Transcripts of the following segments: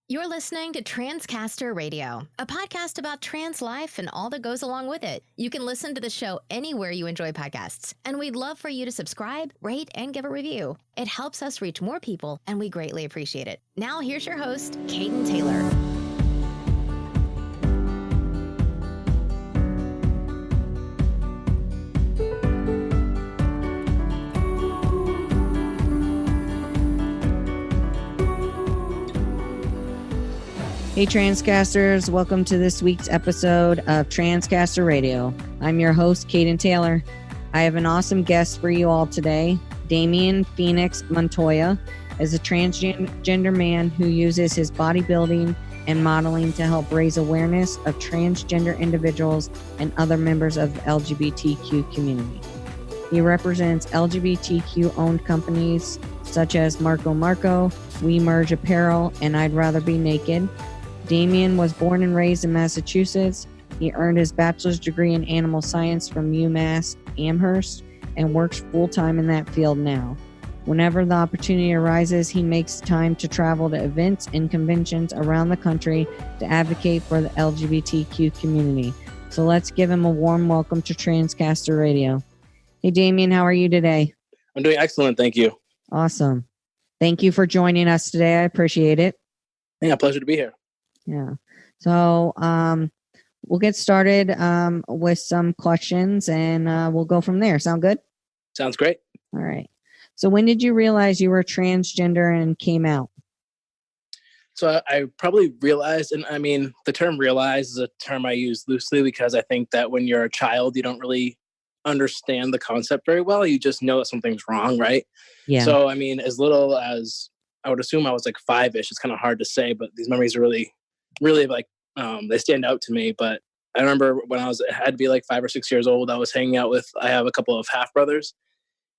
You're listening to Transcaster Radio, a podcast about trans life and all that goes along with it. You can listen to the show anywhere you enjoy podcasts, and we'd love for you to subscribe, rate, and give a review. It helps us reach more people, and we greatly appreciate it. Now, here's your host, Caden Taylor. Hey Transcasters, welcome to this week's episode of Transcaster Radio. I'm your host, Caden Taylor. I have an awesome guest for you all today. Damien Phoenix Montoya is a transgender man who uses his bodybuilding and modeling to help raise awareness of transgender individuals and other members of the LGBTQ community. He represents LGBTQ-owned companies such as Marco, We Merge Apparel, and I'd Rather Be Naked. Damien was born and raised in Massachusetts. He earned his bachelor's degree in animal science from UMass Amherst and works full-time in that field now. Whenever the opportunity arises, he makes time to travel to events and conventions around the country to advocate for the LGBTQ community. So let's give him a warm welcome to Transcaster Radio. Hey, Damien, how are you today? I'm doing excellent, thank you. Awesome. Thank you for joining us today. I appreciate it. Yeah, pleasure to be here. Yeah. So we'll get started with some questions and we'll go from there. Sound good? Sounds great. All right. So when did you realize you were transgender and came out? So I probably realized, and I mean, the term realize is a term I use loosely because I think that when you're a child, you don't really understand the concept very well. You just know that something's wrong, right? Yeah. So, I mean, as little as I would assume I was like 5-ish, it's kind of hard to say, but these memories are really like, they stand out to me. But I remember when I had to be like 5 or 6 years old, I was hanging out I have a couple of half brothers,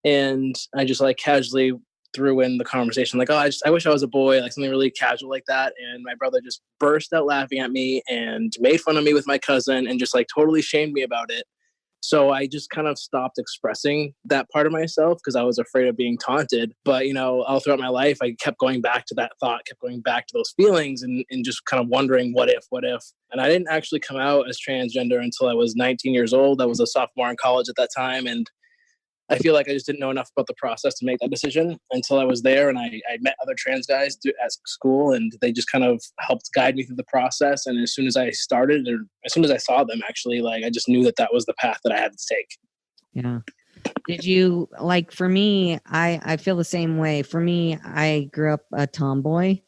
and I just like casually threw in the conversation, like, oh, I wish I was a boy, like something really casual like that. And my brother just burst out laughing at me and made fun of me with my cousin and just like totally shamed me about it. So I just kind of stopped expressing that part of myself because I was afraid of being taunted. But, you know, all throughout my life, I kept going back to that thought, kept going back to those feelings and just kind of wondering, what if? And I didn't actually come out as transgender until I was 19 years old. I was a sophomore in college at that time. And I feel like I just didn't know enough about the process to make that decision until I was there. And I met other trans guys at school, and they just kind of helped guide me through the process. And as soon as I started, or as soon as I saw them, actually, like, I just knew that was the path that I had to take. Yeah. Did you, like, for me, I feel the same way. For me, I grew up a tomboy,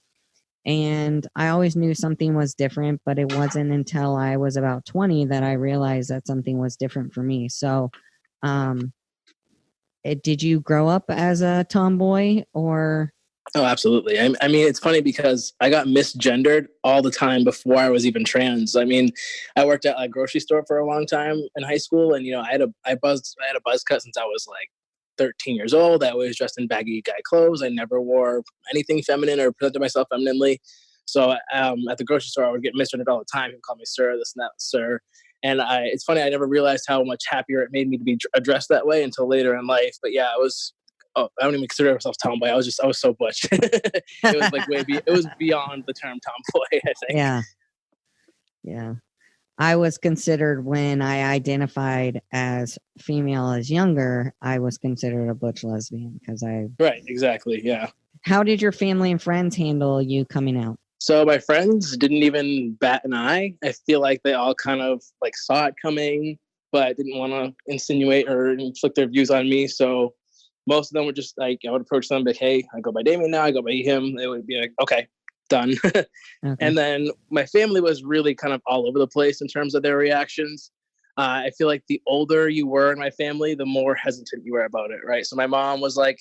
and I always knew something was different, but it wasn't until I was about 20 that I realized that something was different for me. So, did you grow up as a tomboy or? Oh, absolutely. I mean, it's funny because I got misgendered all the time before I was even trans. I mean, I worked at a grocery store for a long time in high school, and, you know, I had a buzz cut since I was like 13 years old. I always dressed in baggy guy clothes. I never wore anything feminine or presented myself femininely. So at the grocery store, I would get misgendered all the time. He'd call me sir, this and that, sir. And it's funny, I never realized how much happier it made me to be addressed that way until later in life. But yeah, I don't even consider myself tomboy. I was so butch. It was like it was beyond the term tomboy, I think. Yeah. Yeah. I was considered, when I identified as female as younger, I was considered a butch lesbian because Right, exactly, yeah. How did your family and friends handle you coming out? So my friends didn't even bat an eye. I feel like they all kind of like saw it coming, but didn't want to insinuate or inflict their views on me. So most of them were just like, I would approach them like, hey, I go by Damien now, I go by him. They would be like, okay, done. Okay. And then my family was really kind of all over the place in terms of their reactions. I feel like the older you were in my family, the more hesitant you were about it, right? So my mom was like,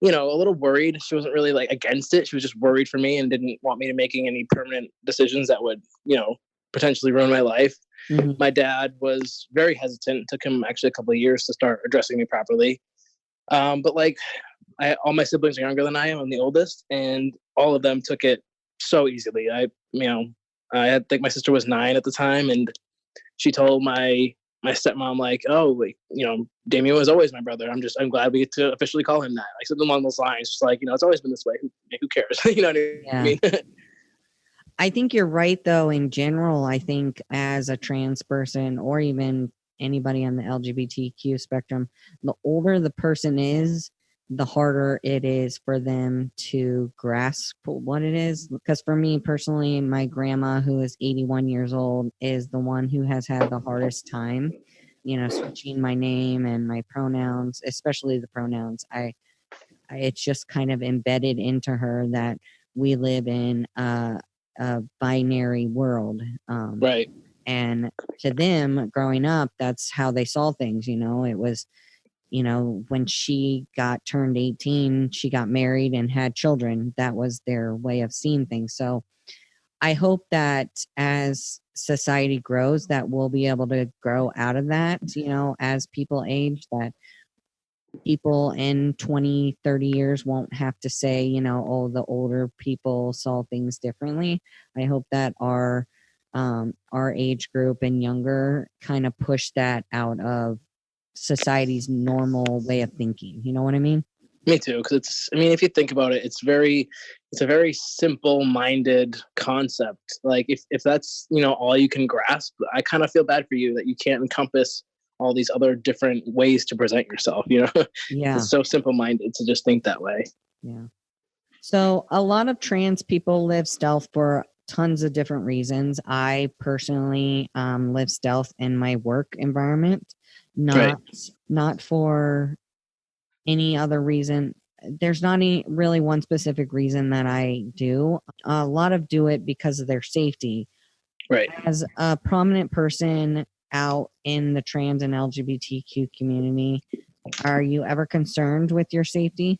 you know, a little worried. She wasn't really like against it. She was just worried for me and didn't want me to making any permanent decisions that would, you know, potentially ruin my life. Mm-hmm. My dad was very hesitant. It took him actually a couple of years to start addressing me properly. But like all my siblings are younger than I am. I'm the oldest, and all of them took it so easily. I think my sister was 9 at the time, and she told my stepmom, like, oh, like, you know, Damien was always my brother. I'm glad we get to officially call him that. Like something along those lines. Just like, you know, it's always been this way. Who cares? You know what I mean? I think you're right, though. In general, I think as a trans person or even anybody on the LGBTQ spectrum, the older the person is, the harder it is for them to grasp what it is. Because for me personally, my grandma, who is 81 years old, is the one who has had the hardest time, switching my name and my pronouns, especially the pronouns. It's just kind of embedded into her that we live in a binary world. Right. And to them, growing up, that's how they saw things. It was, when she got turned 18, she got married and had children. That was their way of seeing things. So I hope that as society grows, that we'll be able to grow out of that, as people age, that people in 20, 30 years won't have to say, oh, the older people saw things differently. I hope that our age group and younger kind of push that out of society's normal way of thinking. You know what I mean? Me too, because if you think about it, it's a very simple-minded concept. Like if that's, all you can grasp, I kind of feel bad for you that you can't encompass all these other different ways to present yourself, Yeah. It's so simple-minded to just think that way. Yeah. So a lot of trans people live stealth for tons of different reasons. I personally live stealth in my work environment, not for any other reason. There's not really one specific reason that I do. A lot of do it because of their safety. Right. As a prominent person out in the trans and LGBTQ community, are you ever concerned with your safety?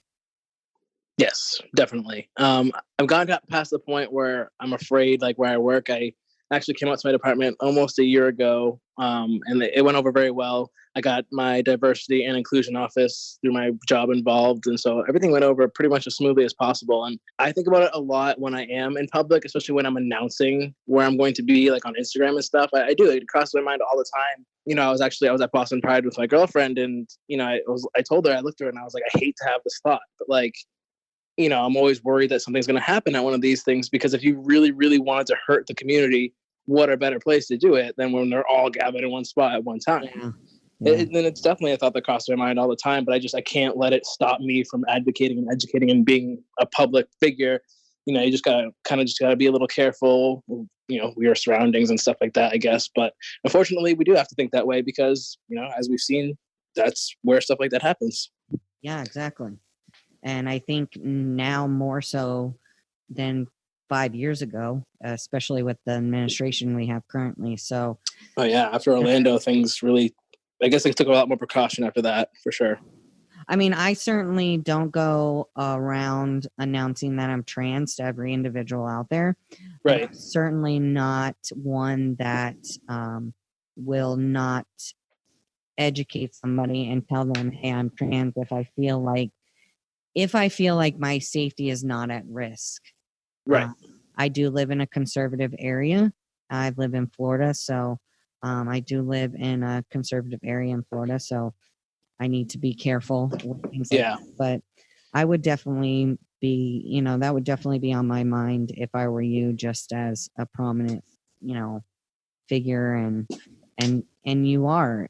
Yes, definitely. I've got past the point where I'm afraid, like where I work. I actually came out to my department almost a year ago, and it went over very well. I got my diversity and inclusion office through my job involved, and so everything went over pretty much as smoothly as possible. And I think about it a lot when I am in public, especially when I'm announcing where I'm going to be, like on Instagram and stuff. I do. It crosses my mind all the time. I was at Boston Pride with my girlfriend, and I told her, I looked at her and I was like, I hate to have this thought, but like, I'm always worried that something's going to happen at one of these things, because if you really, really wanted to hurt the community, what a better place to do it than when they're all gathered in one spot at one time. Yeah. And it's definitely a thought that crosses my mind all the time, but I can't let it stop me from advocating and educating and being a public figure. You just gotta be a little careful, with your surroundings and stuff like that, I guess. But unfortunately, we do have to think that way because, as we've seen, that's where stuff like that happens. Yeah, exactly. And I think now more so than 5 years ago, especially with the administration we have currently. So, oh yeah, after Orlando, things really, I guess they took a lot more precaution after that, for sure. I mean, I certainly don't go around announcing that I'm trans to every individual out there. Right. I'm certainly not one that will not educate somebody and tell them, hey, I'm trans if I feel like my safety is not at risk. Right. I do live in a conservative area. I live in Florida, so I do live in a conservative area in Florida, so I need to be careful with things like that. But I would definitely be, that would definitely be on my mind if I were you, just as a prominent, figure, and you are,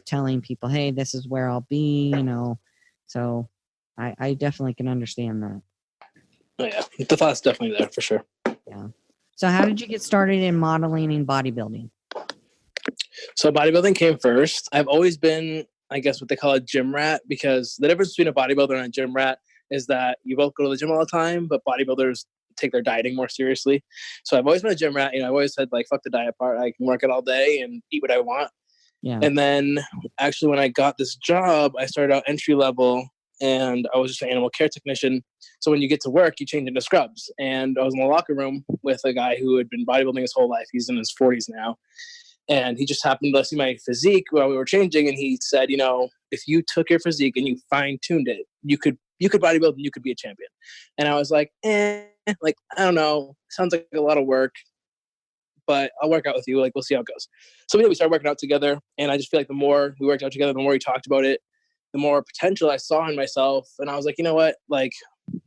telling people, hey, this is where I'll be, so I definitely can understand that. Oh yeah, the thought's definitely there for sure. Yeah. So how did you get started in modeling and bodybuilding? So bodybuilding came first. I've always been, I guess, what they call a gym rat, because the difference between a bodybuilder and a gym rat is that you both go to the gym all the time, but bodybuilders take their dieting more seriously. So I've always been a gym rat. I've always said, like, fuck the diet part. I can work it all day and eat what I want. Yeah. And then actually when I got this job, I started out entry level, and I was just an animal care technician. So when you get to work, you change into scrubs. And I was in the locker room with a guy who had been bodybuilding his whole life. He's in his 40s now. And he just happened to see my physique while we were changing. And he said, if you took your physique and you fine-tuned it, you could bodybuild and you could be a champion. And I was like, I don't know. Sounds like a lot of work, but I'll work out with you. Like, we'll see how it goes. So we started working out together. And I just feel like the more we worked out together, the more we talked about it, the more potential I saw in myself. And I was like, you know what? Like,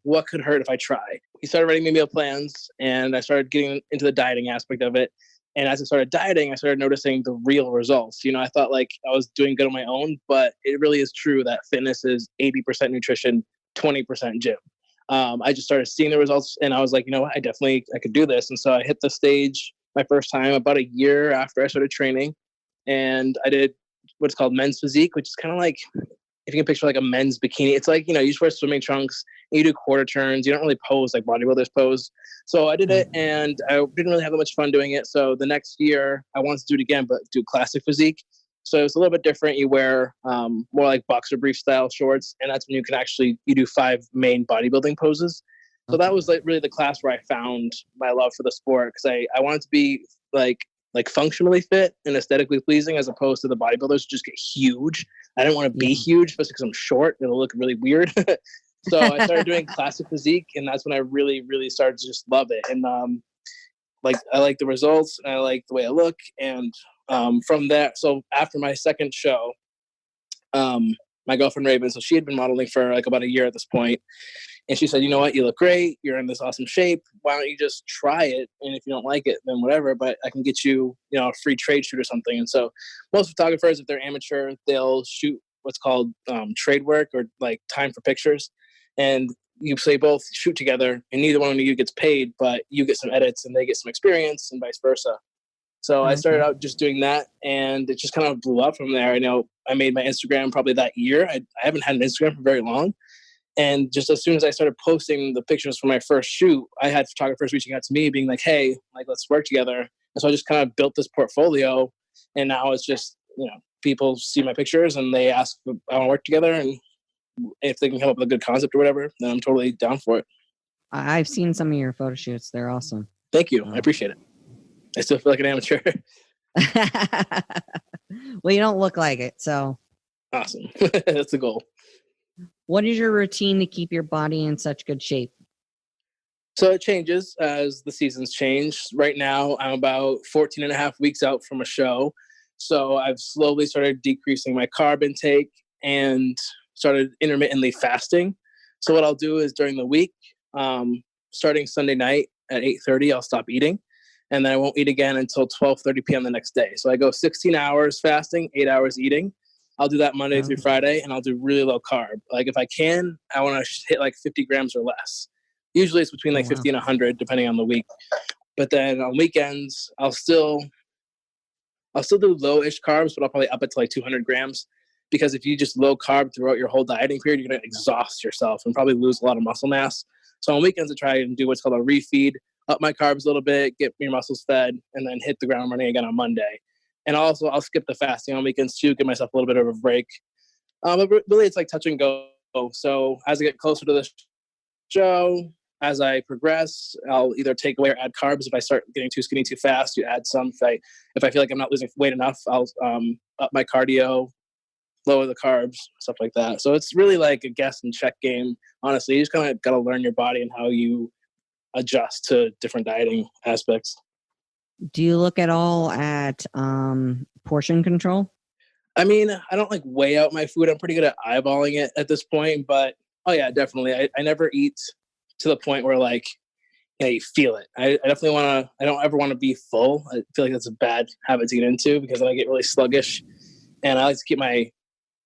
what could hurt if I try? he started writing me meal plans, and I started getting into the dieting aspect of it. And as I started dieting, I started noticing the real results. I thought like I was doing good on my own, but it really is true that fitness is 80% nutrition, 20% gym. I just started seeing the results, and I was like, what, I could do this. And so I hit the stage my first time about a year after I started training, and I did what's called men's physique, which is kind of like, if you can picture like a men's bikini, it's like, you just wear swimming trunks and you do quarter turns. You don't really pose like bodybuilders pose. So I did it, and I didn't really have that much fun doing it. So the next year I wanted to do it again, but do classic physique. So it's a little bit different. You wear more like boxer brief style shorts, and that's when you do 5 main bodybuilding poses. So that was like really the class where I found my love for the sport, because I wanted to be like functionally fit and aesthetically pleasing, as opposed to the bodybuilders just get huge. I didn't want to be huge, especially because I'm short. It'll look really weird. So I started doing classic physique, and that's when I really, really started to just love it. And I like the results, and I like the way I look. And from that, so after my second show, my girlfriend Raven, so she had been modeling for like about a year at this point, and she said, "You know what? You look great. You're in this awesome shape. Why don't you just try it? And if you don't like it, then whatever. But I can get you, a free trade shoot or something." And so most photographers, if they're amateur, they'll shoot what's called trade work, or like time for pictures. And you say both shoot together, and neither one of you gets paid, but you get some edits and they get some experience, and vice versa. So I started out just doing that, and it just kind of blew up from there. I made my Instagram probably that year. I haven't had an Instagram for very long. And just as soon as I started posting the pictures for my first shoot, I had photographers reaching out to me being like, "Hey, like, let's work together." And so I just kind of built this portfolio, and now it's just, people see my pictures and they ask if I want to work together, and if they can come up with a good concept or whatever, then I'm totally down for it. I've seen some of your photo shoots. They're awesome. Thank you. I appreciate it. I still feel like an amateur. Well, you don't look like it, so. Awesome. That's the goal. What is your routine to keep your body in such good shape? So it changes as the seasons change. Right now, I'm about 14 and a half weeks out from a show. So I've slowly started decreasing my carb intake and started intermittently fasting. So what I'll do is during the week, starting Sunday night at 8:30, I'll stop eating. And then I won't eat again until 12:30 p.m. the next day. So I go 16 hours fasting, 8 hours eating. I'll do that Monday through Friday, and I'll do really low carb. Like if I can, I want to hit like 50 grams or less. Usually it's between 50 and 100, depending on the week. But then on weekends, I'll still do low-ish carbs, but I'll probably up it to like 200 grams. Because if you just low carb throughout your whole dieting period, you're going to exhaust yourself and probably lose a lot of muscle mass. So on weekends, I try and do what's called a refeed, up my carbs a little bit, get your muscles fed, and then hit the ground running again on Monday. And also, I'll skip the fasting on weekends too, give myself a little bit of a break. But really, it's like touch and go. So as I get closer to the show, as I progress, I'll either take away or add carbs. If I start getting too skinny too fast, you add some. If I feel like I'm not losing weight enough, I'll up my cardio, lower the carbs, stuff like that. So it's really like a guess and check game. Honestly, you just kind of got to learn your body and how you adjust to different dieting aspects. Do you look at all at portion control? I mean, I don't like weigh out my food. I'm pretty good at eyeballing it at this point, but oh yeah, definitely. I never eat to the point where like, you feel it. I definitely I don't ever want to be full. I feel like that's a bad habit to get into because then I get really sluggish, and I like to keep my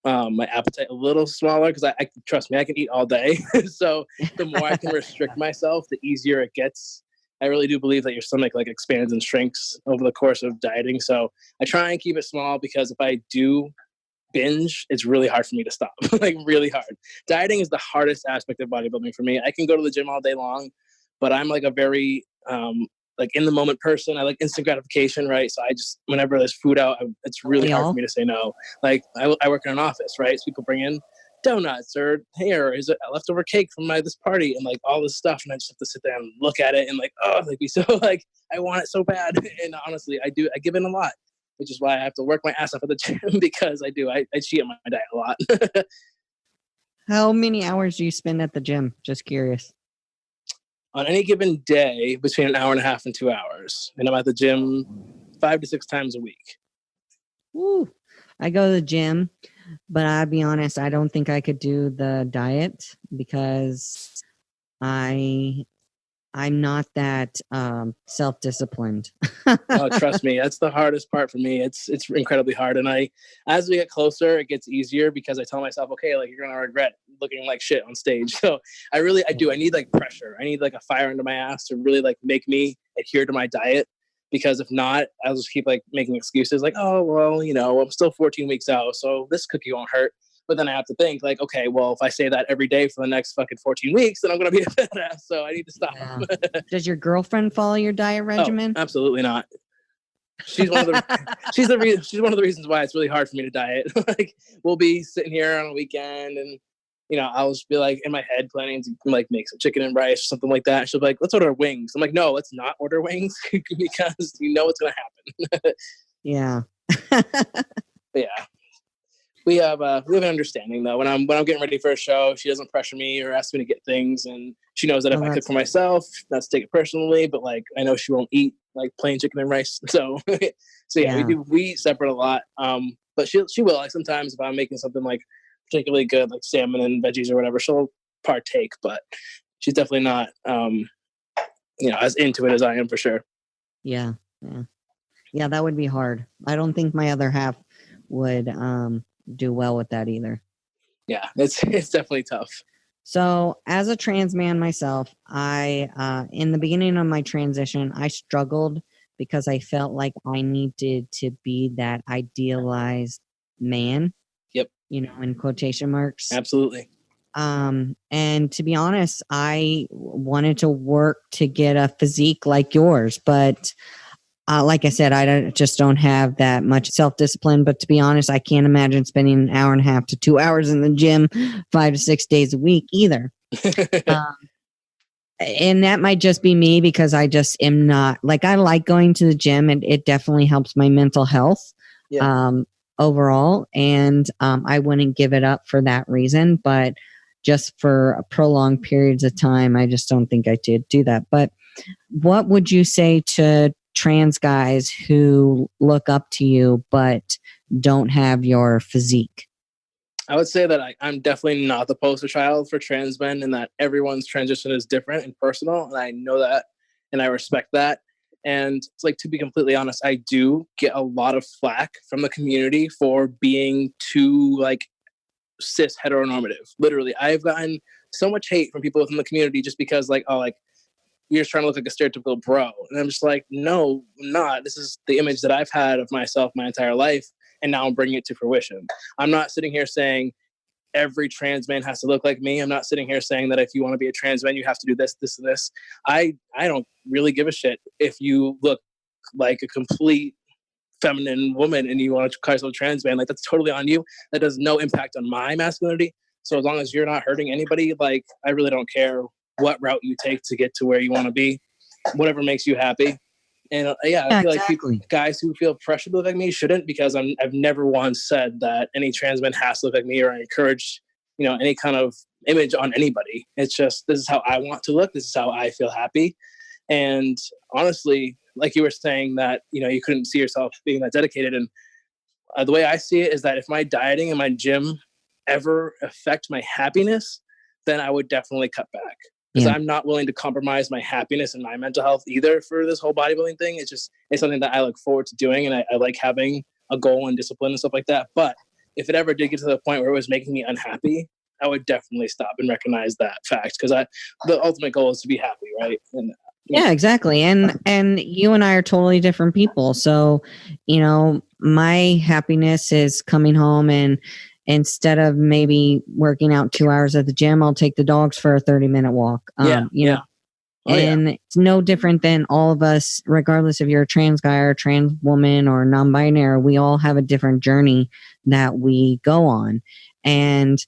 appetite a little smaller because I trust me, I can eat all day. So the more I can restrict myself, the easier it gets. I really do believe that your stomach like expands and shrinks over the course of dieting. So I try and keep it small because if I do binge, it's really hard for me to stop. Like really hard. Dieting is the hardest aspect of bodybuilding for me. I can go to the gym all day long, but I'm like a very like in the moment person. I like instant gratification, right? So I just, whenever there's food out, it's really hard for me to say no. Like I work in an office, right? So people bring in donuts or here is a leftover cake from this party and like all this stuff, and I just have to sit there and look at it and like, oh, like so like I want it so bad. And honestly, I give in a lot, which is why I have to work my ass off at the gym because I cheat on my diet a lot. How many hours do you spend at the gym? Just curious. On any given day, between an hour and a half and 2 hours, and I'm at the gym 5 to 6 times a week. Woo. I go to the gym, but I'll be honest, I don't think I could do the diet because I I'm not that self-disciplined. Oh, trust me, that's the hardest part for me. It's incredibly hard. And as we get closer, it gets easier because I tell myself, okay, like you're gonna regret looking like shit on stage. So I do. I need like pressure. I need like a fire under my ass to really like make me adhere to my diet. Because if not, I'll just keep like making excuses like, oh, well, I'm still 14 weeks out, so this cookie won't hurt. But then I have to think like, okay, well, if I say that every day for the next fucking 14 weeks, then I'm going to be a fat ass. So I need to stop. Yeah. Does your girlfriend follow your diet regimen? Oh, absolutely not. She's one of the she's one of the reasons why it's really hard for me to diet. Like we'll be sitting here on a weekend and I'll just be like in my head planning to like make some chicken and rice or something like that. She'll be like, let's order wings. I'm like, no, let's not order wings because it's going to happen. Yeah. But yeah. We have an understanding though. When I'm getting ready for a show, she doesn't pressure me or ask me to get things, and she knows that if I cook for myself, not to take it personally, but like I know she won't eat like plain chicken and rice. So yeah. we eat separate a lot. But she will like sometimes if I'm making something like particularly good, like salmon and veggies or whatever, she'll partake. But she's definitely not as into it as I am for sure. Yeah. That would be hard. I don't think my other half would do well with that either. Yeah, it's definitely tough. So as a trans man myself, I in the beginning of my transition, I struggled because I felt like I needed to be that idealized man. Yep. In quotation marks. Absolutely. And to be honest, I wanted to work to get a physique like yours, but like I said, I just don't have that much self-discipline. But to be honest, I can't imagine spending an hour and a half to 2 hours in the gym 5 to 6 days a week either. And that might just be me because I just am not like, I like going to the gym and it definitely helps my mental health overall. And I wouldn't give it up for that reason. But just for prolonged periods of time, I just don't think I did do that. But what would you say to trans guys who look up to you but don't have your physique? I would say that I'm definitely not the poster child for trans men, and that everyone's transition is different and personal, and I know that and I respect that. And it's like, to be completely honest, I do get a lot of flack from the community for being too like cis heteronormative. Literally, I've gotten so much hate from people within the community just because like, oh, like you're just trying to look like a stereotypical bro. And I'm just like, no, I'm not. This is the image that I've had of myself my entire life. And now I'm bringing it to fruition. I'm not sitting here saying every trans man has to look like me. I'm not sitting here saying that if you want to be a trans man, you have to do this, this, and this. I don't really give a shit if you look like a complete feminine woman and you want to call yourself a trans man. Like, that's totally on you. That has no impact on my masculinity. So as long as you're not hurting anybody, like, I really don't care what route you take to get to where you want to be, whatever makes you happy. And I feel like guys who feel pressure to look like me shouldn't, because I've never once said that any trans man has to look like me or I encourage, any kind of image on anybody. It's just, this is how I want to look. This is how I feel happy. And honestly, like you were saying that, you couldn't see yourself being that dedicated. And the way I see it is that if my dieting and my gym ever affect my happiness, then I would definitely cut back. Because I'm not willing to compromise my happiness and my mental health either for this whole bodybuilding thing. It's something that I look forward to doing, and I like having a goal and discipline and stuff like that. But if it ever did get to the point where it was making me unhappy, I would definitely stop and recognize that fact, because the ultimate goal is to be happy, right? And yeah, exactly. And you and I are totally different people. So, my happiness is coming home and instead of maybe working out 2 hours at the gym, I'll take the dogs for a 30-minute walk. It's no different than all of us, regardless if you're a trans guy or a trans woman or non-binary. We all have a different journey that we go on. And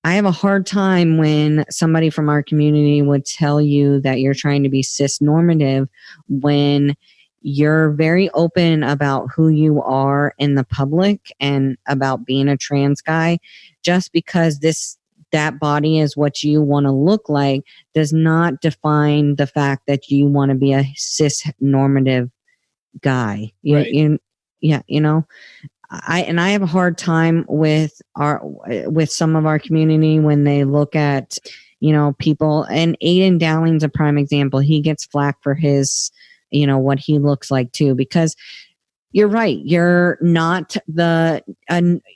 I have a hard time when somebody from our community would tell you that you're trying to be cis normative when you're very open about who you are in the public and about being a trans guy. Just because that body is what you want to look like does not define the fact that you want to be a cis normative guy. Right. I have a hard time with some of our community when they look at people, and Aiden Dowling's a prime example. He gets flack for his, what he looks like too, because you're right. You're not a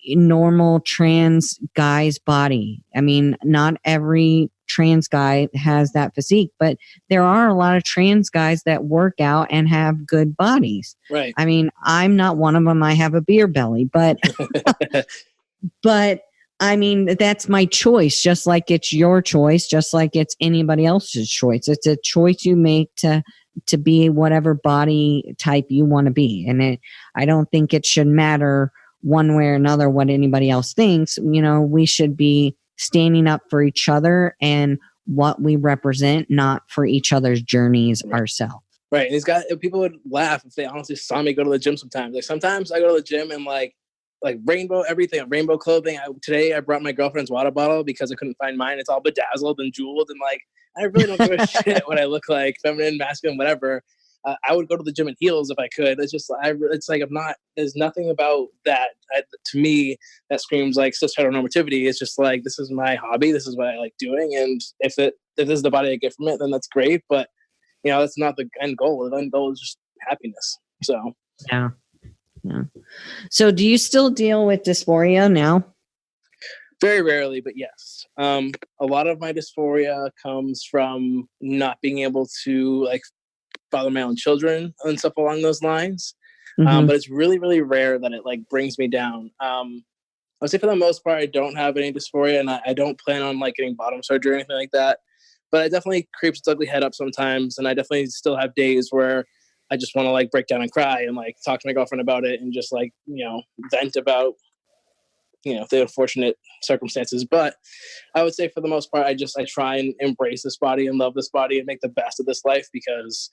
normal trans guy's body. I mean, not every trans guy has that physique, but there are a lot of trans guys that work out and have good bodies. Right. I mean, I'm not one of them. I have a beer belly, but I mean, that's my choice, just like it's your choice, just like it's anybody else's choice. It's a choice you make to be whatever body type you want to be. And I don't think it should matter one way or another what anybody else thinks. We should be standing up for each other and what we represent, not for each other's journeys ourselves. Right. And people would laugh if they honestly saw me go to the gym sometimes. Like sometimes I go to the gym and like rainbow everything, rainbow clothing. Today I brought my girlfriend's water bottle because I couldn't find mine. It's all bedazzled and jeweled, and like I really don't give a shit what I look like, feminine, masculine, whatever. I would go to the gym in heels if I could. It's just, it's like there's nothing about that to me that screams like cis heteronormativity. It's just like, this is my hobby. This is what I like doing. And if this is the body I get from it, then that's great. But, that's not the end goal. The end goal is just happiness. So, yeah. So do you still deal with dysphoria now? Very rarely, but yes. A lot of my dysphoria comes from not being able to like father my own children and stuff along those lines. Mm-hmm. But it's really, really rare that it like brings me down. I would say for the most part, I don't have any dysphoria, and I don't plan on like getting bottom surgery or anything like that. But it definitely creeps its ugly head up sometimes, and I definitely still have days where I just want to like break down and cry and like talk to my girlfriend about it and just like, vent about, the unfortunate circumstances. But I would say for the most part, I try and embrace this body and love this body and make the best of this life, because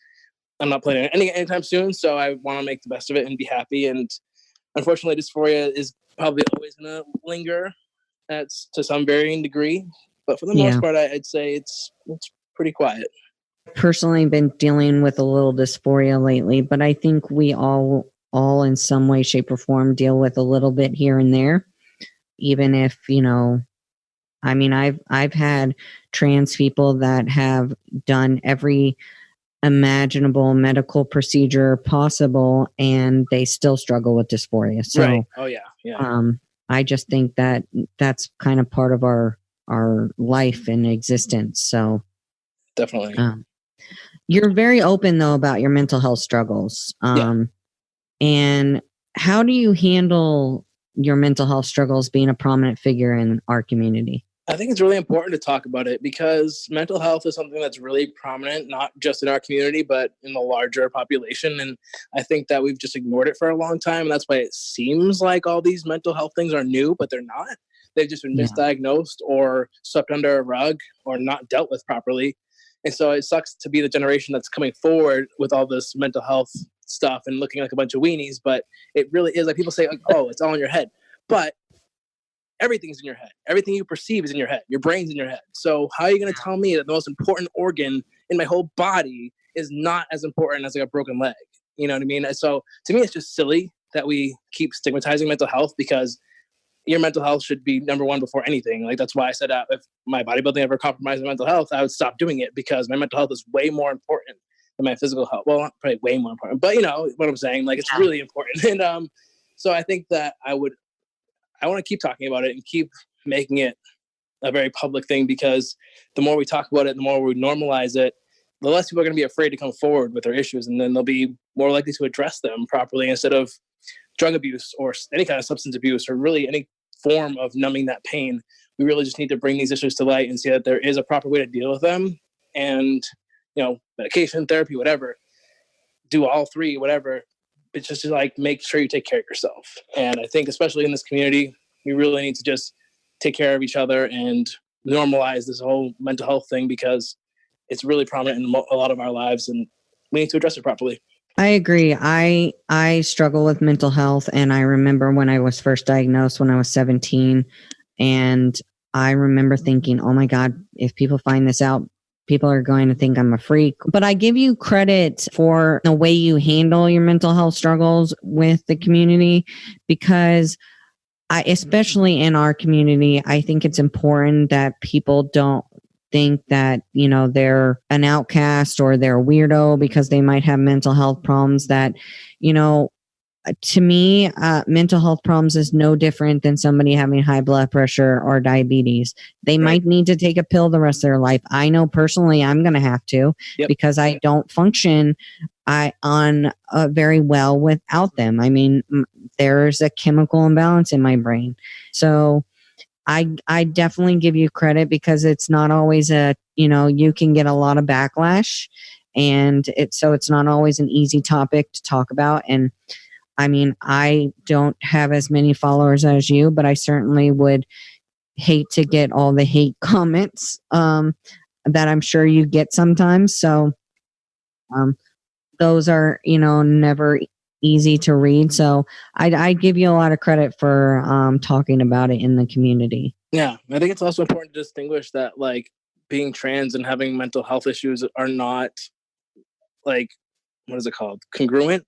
I'm not planning anytime soon. So I want to make the best of it and be happy. And unfortunately, dysphoria is probably always going to linger to some varying degree. But for the most part, I'd say it's pretty quiet. Personally been dealing with a little dysphoria lately, but I think we all in some way, shape, or form deal with a little bit here and there. Even if, I mean, I've had trans people that have done every imaginable medical procedure possible, and they still struggle with dysphoria. So, right. Oh yeah. I just think that that's kind of part of our life and existence. So, definitely. You're very open though about your mental health struggles. And how do you handle your mental health struggles being a prominent figure in our community? I think it's really important to talk about it, because mental health is something that's really prominent, not just in our community, but in the larger population. And I think that we've just ignored it for a long time. And that's why it seems like all these mental health things are new, but they're not. They've just been misdiagnosed or swept under a rug or not dealt with properly. And so it sucks to be the generation that's coming forward with all this mental health stuff and looking like a bunch of weenies. But it really is like, people say, like, oh, it's all in your head. But everything's in your head. Everything you perceive is in your head. Your brain's in your head. So how are you going to tell me that the most important organ in my whole body is not as important as like a broken leg? You know what I mean? So to me, it's just silly that we keep stigmatizing mental health, because your mental health should be number one before anything. Like, that's why I said if my bodybuilding ever compromised my mental health, I would stop doing it, because my mental health is way more important than my physical health. Well, not probably way more important, but you know what I'm saying? Like, it's really important. And so I think that I want to keep talking about it and keep making it a very public thing, because the more we talk about it, the more we normalize it, the less people are going to be afraid to come forward with their issues, and then they'll be more likely to address them properly, instead of drug abuse or any kind of substance abuse, or really any form of numbing that pain. We really just need to bring these issues to light and see that there is a proper way to deal with them. And, medication, therapy, whatever, do all three, whatever. It's just to like make sure you take care of yourself. And I think especially in this community, we really need to just take care of each other and normalize this whole mental health thing, because it's really prominent in a lot of our lives, and we need to address it properly. I agree. I struggle with mental health, and I remember when I was first diagnosed when I was 17, and I remember thinking, oh my God, if people find this out, people are going to think I'm a freak. But I give you credit for the way you handle your mental health struggles with the community, because especially in our community, I think it's important that people don't think that, they're an outcast or they're a weirdo because they might have mental health problems. That, to me, mental health problems is no different than somebody having high blood pressure or diabetes. They might need to take a pill the rest of their life. I know personally I'm going to have to, because I don't function very well without them. I mean, there's a chemical imbalance in my brain. So I definitely give you credit, because it's not always you can get a lot of backlash, and it's not always an easy topic to talk about. And I mean, I don't have as many followers as you, but I certainly would hate to get all the hate comments that I'm sure you get sometimes. So those are, never easy to read. So I give you a lot of credit for talking about it in the community. Yeah, I think it's also important to distinguish that, like, being trans and having mental health issues are not, like, what is it called? Congruent.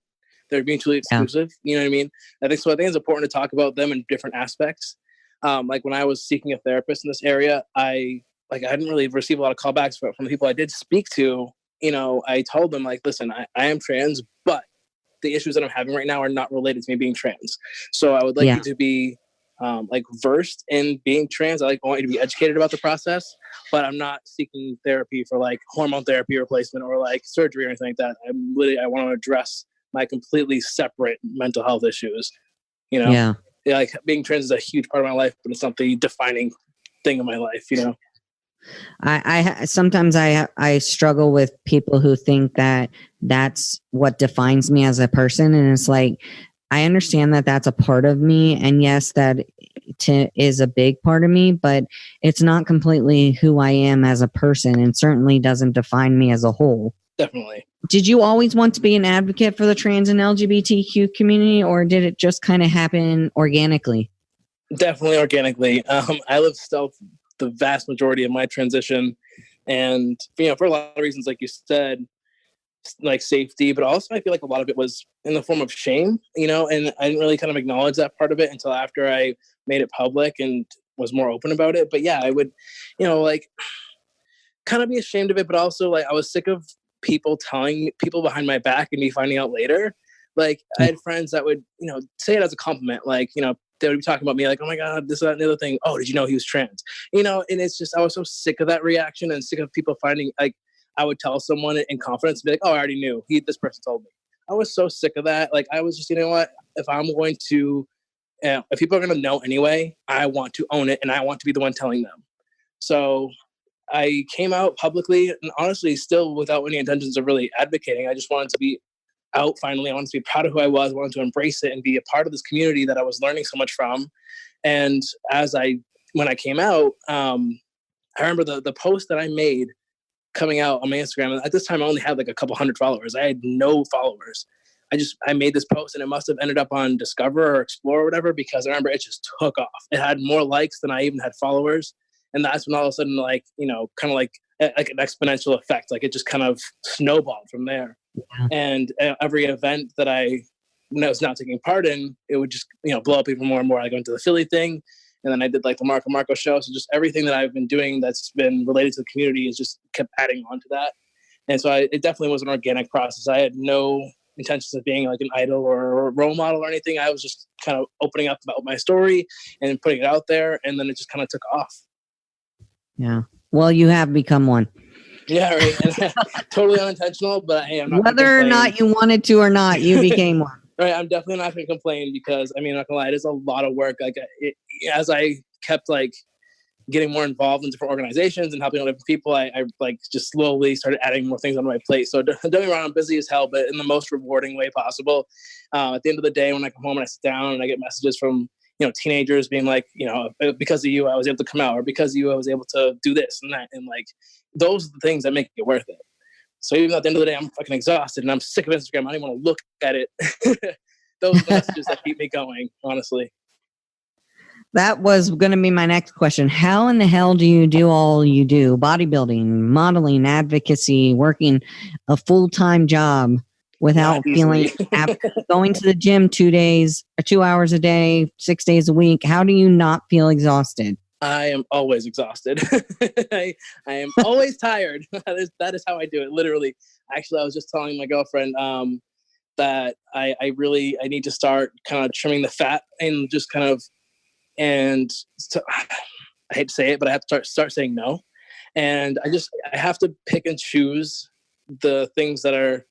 They're mutually exclusive. Yeah. You know what I mean? I think it's important to talk about them in different aspects. Like when I was seeking a therapist in this area, I hadn't really received a lot of callbacks from the people I did speak to. I told them, like, listen, I am trans, but the issues that I'm having right now are not related to me being trans. So I would like you to be versed in being trans. I want you to be educated about the process, but I'm not seeking therapy for like hormone therapy replacement or like surgery or anything like that. I want to address my completely separate mental health issues. Like being trans is a huge part of my life, but it's not the defining thing in my life. I sometimes I struggle with people who think that that's what defines me as a person, and it's like, I understand that that's a part of me, and yes, that is a big part of me, but it's not completely who I am as a person, and certainly doesn't define me as a whole. Definitely. Did you always want to be an advocate for the trans and LGBTQ community, or did it just kind of happen organically? Definitely organically. I lived stealth the vast majority of my transition, and for a lot of reasons, like you said, like safety, but also I feel like a lot of it was in the form of shame, and I didn't really kind of acknowledge that part of it until after I made it public and was more open about it. But yeah, I would, like kind of be ashamed of it, but also like I was sick of people telling people behind my back and me finding out later. Like I had friends that would, say it as a compliment, like, they would be talking about me like, oh my God, this, that, and the other thing. Oh, did you know he was trans? And it's just, I was so sick of that reaction and sick of people finding, like, I would tell someone in confidence, be like, oh, I already knew. This person told me. I was so sick of that. Like, I was just, you know what? If I'm going to, if people are going to know anyway, I want to own it, and I want to be the one telling them. So I came out publicly, and honestly, still without any intentions of really advocating. I just wanted to be out finally. I wanted to be proud of who I was. I wanted to embrace it and be a part of this community that I was learning so much from. And when I came out, I remember the post that I made coming out on my Instagram. At this time, I only had like a couple hundred followers. I had no followers. I made this post, and it must have ended up on Discover or Explore or whatever, because I remember it just took off. It had more likes than I even had followers. And that's when all of a sudden, like, kind of like an exponential effect. Like it just kind of snowballed from there. Yeah. And every event that I was not taking part in, it would just, blow up even more and more. I go into the Philly thing, and then I did like the Marco show. So just everything that I've been doing that's been related to the community is just kept adding on to that. And so it definitely was an organic process. I had no intentions of being like an idol or a role model or anything. I was just kind of opening up about my story and putting it out there. And then it just kind of took off. Yeah. Well, you have become one. Yeah, right. Totally unintentional, but hey, I'm not. Whether or not you wanted to or not, you became one. Right. I'm definitely not going to complain, because I'm not gonna lie, it is a lot of work. Like as I kept like getting more involved in different organizations and helping other people, I like just slowly started adding more things on my plate. So don't get me wrong, I'm busy as hell, but in the most rewarding way possible. At the end of the day, when I come home and I sit down and I get messages from teenagers being like, because of you, I was able to come out, or because of you, I was able to do this and that. And like, those are the things that make it worth it. So even at the end of the day, I'm fucking exhausted and I'm sick of Instagram. I don't even want to look at it. Those are the messages that keep me going, honestly. That was going to be my next question. How in the hell do you do all you do? Bodybuilding, modeling, advocacy, working a full-time job without feeling going to the gym 2 hours a day, 6 days a week. How do you not feel exhausted? I am always exhausted. I am always tired. That is how I do it. Literally. Actually, I was just telling my girlfriend that I need to start kind of trimming the fat and just kind of, and I hate to say it, but I have to start saying no. And I have to pick and choose the things that are,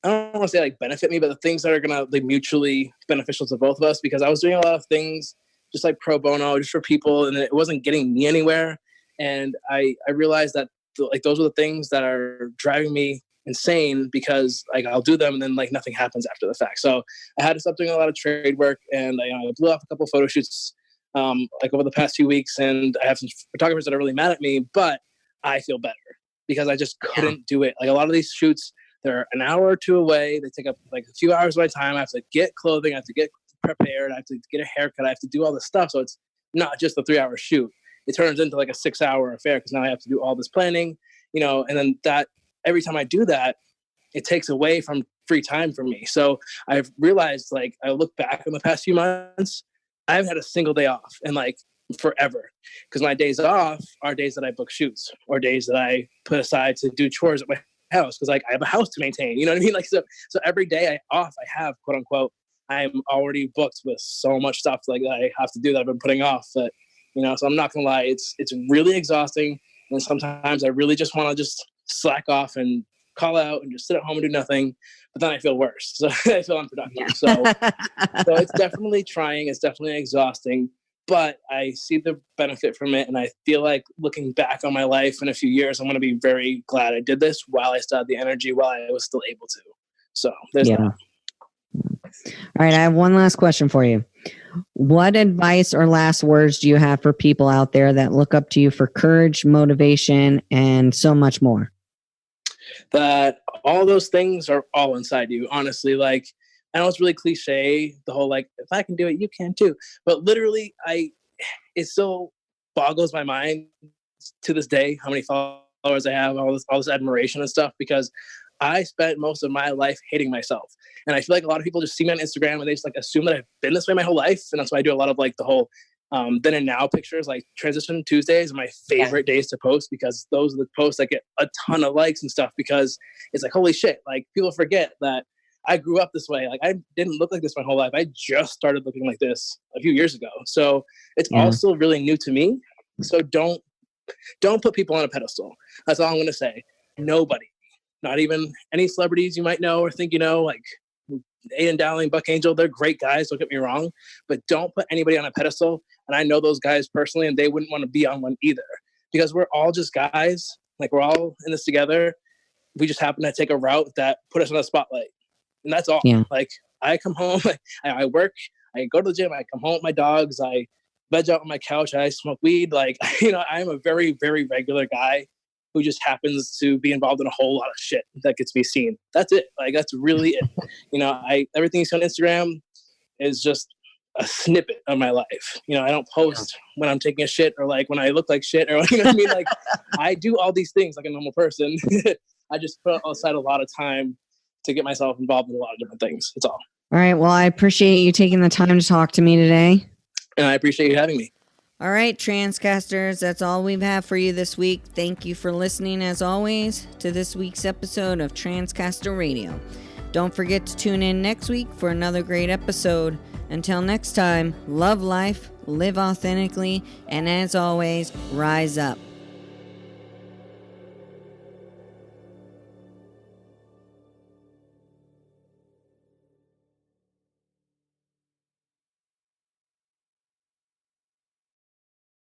I don't want to say like benefit me, but the things that are going to be mutually beneficial to both of us, because I was doing a lot of things just like pro bono, just for people, and it wasn't getting me anywhere. And I realized that like those are the things that are driving me insane, because like I'll do them and then like nothing happens after the fact. So I had to stop doing a lot of trade work, and I blew off a couple of photo shoots like over the past few weeks, and I have some photographers that are really mad at me, but I feel better because I just couldn't do it. Like a lot of these shoots, they're an hour or two away. They take up like a few hours of my time. I have to get clothing. I have to get prepared. I have to get a haircut. I have to do all this stuff. So it's not just a 3-hour shoot. It turns into like a 6-hour affair, because now I have to do all this planning, and then that every time I do that, it takes away from free time for me. So I've realized, like, I look back in the past few months, I haven't had a single day off in like forever, because my days off are days that I book shoots or days that I put aside to do chores at my house, because like I have a house to maintain, you know what I mean? Like, so every day I have, quote unquote, I'm already booked with so much stuff like that I have to do that I've been putting off. That, so I'm not gonna lie, it's really exhausting, and sometimes I really just want to just slack off and call out and just sit at home and do nothing, but then I feel worse. So I feel unproductive. So it's definitely trying. It's definitely exhausting, but I see the benefit from it, and I feel like looking back on my life in a few years, I'm going to be very glad I did this while I still had the energy, while I was still able to. So there's that. All right, I have one last question for you. What advice or last words do you have for people out there that look up to you for courage, motivation, and so much more? That all those things are all inside you, honestly. Like, I know it's really cliche, the whole like, if I can do it, you can too. But literally, it still boggles my mind to this day how many followers I have, all this admiration and stuff, because I spent most of my life hating myself. And I feel like a lot of people just see me on Instagram and they just like assume that I've been this way my whole life. And that's why I do a lot of like the whole then and now pictures. Like Transition Tuesdays are my favorite days to post, because those are the posts that get a ton of likes and stuff, because it's like, holy shit, like people forget that I grew up this way. Like I didn't look like this my whole life. I just started looking like this a few years ago. So it's also really new to me. So don't put people on a pedestal. That's all I'm going to say. Nobody. Not even any celebrities you might know or think like Aiden Dowling, Buck Angel, they're great guys, don't get me wrong, but don't put anybody on a pedestal. And I know those guys personally, and they wouldn't want to be on one either, because we're all just guys. Like, we're all in this together. We just happen to take a route that put us on the spotlight, and that's all. Like, I come home, I work, I go to the gym, I come home with my dogs, I veg out on my couch, I smoke weed. Like, I'm a very, very regular guy who just happens to be involved in a whole lot of shit that gets me seen. That's it. Like, that's really it. Everything you see on Instagram is just a snippet of my life. I don't post when I'm taking a shit, or like when I look like shit, or you know what I mean? Like, I do all these things like a normal person. I just put aside a lot of time to get myself involved in a lot of different things. That's all. All right. Well, I appreciate you taking the time to talk to me today. And I appreciate you having me. All right, Transcasters, that's all we've had for you this week. Thank you for listening, as always, to this week's episode of Transcaster Radio. Don't forget to tune in next week for another great episode. Until next time, love life, live authentically, and as always, rise up.